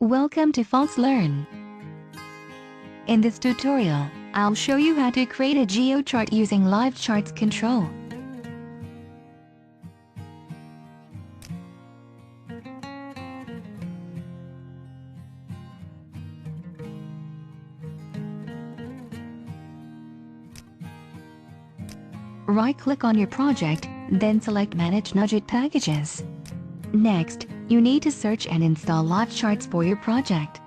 Welcome to Fox Learn. In this tutorial, I'll show you how to create a GeoChart using LiveCharts control. Right-click on your project, then select Manage Nugget Packages. Next, you need to search and install LiveCharts for your project.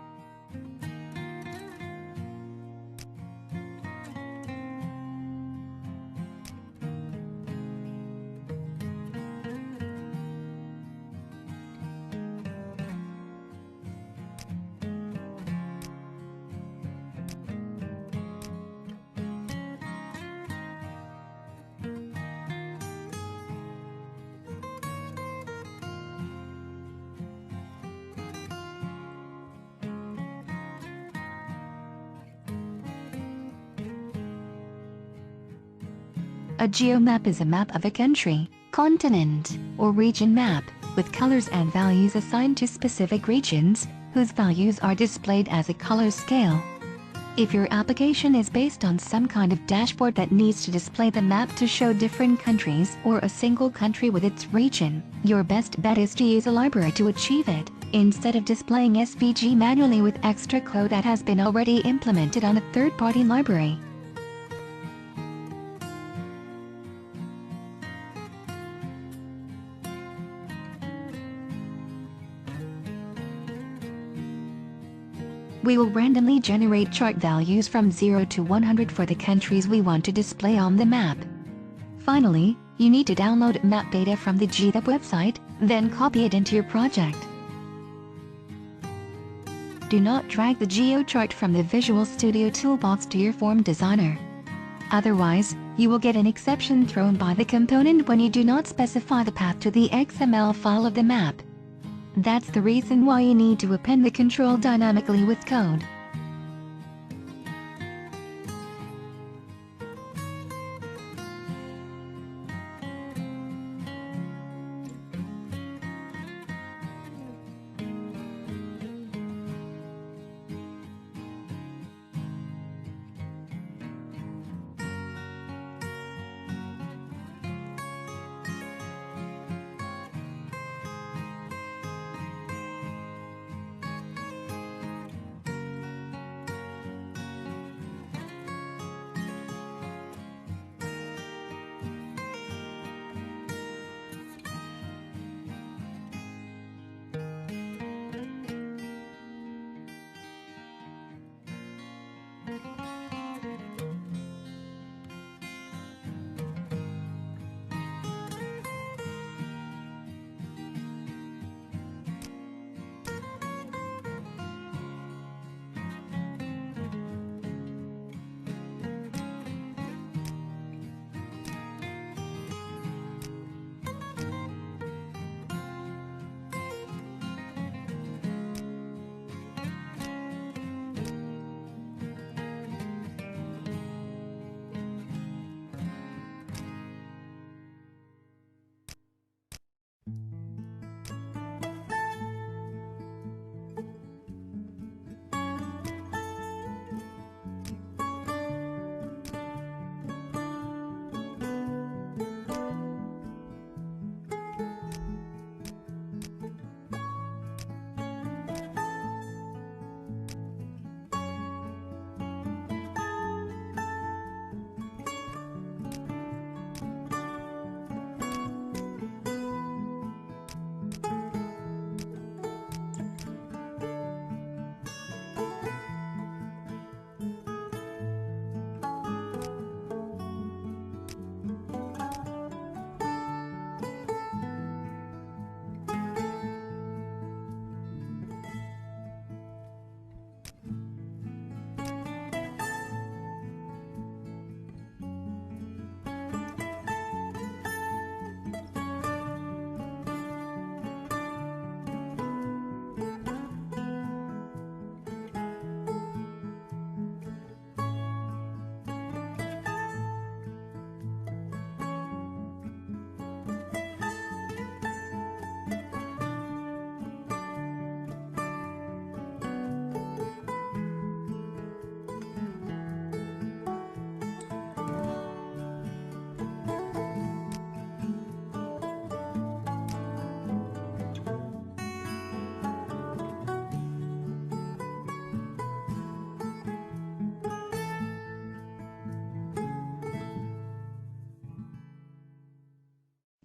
A GeoMap is a map of a country, continent, or region map, with colors and values assigned to specific regions, whose values are displayed as a color scale. If your application is based on some kind of dashboard that needs to display the map to show different countries or a single country with its region, your best bet is to use a library to achieve it, instead of displaying SVG manually with extra code that has been already implemented on a third-party library. We will randomly generate chart values from 0 to 100 for the countries we want to display on the map. Finally, you need to download map data from the GeoMap website, then copy it into your project. Do not drag the GeoChart from the Visual Studio toolbox to your form designer. Otherwise, you will get an exception thrown by the component when you do not specify the path to the XML file of the map. That's the reason why you need to append the control dynamically with code.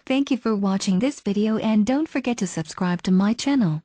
Thank you for watching this video and don't forget to subscribe to my channel.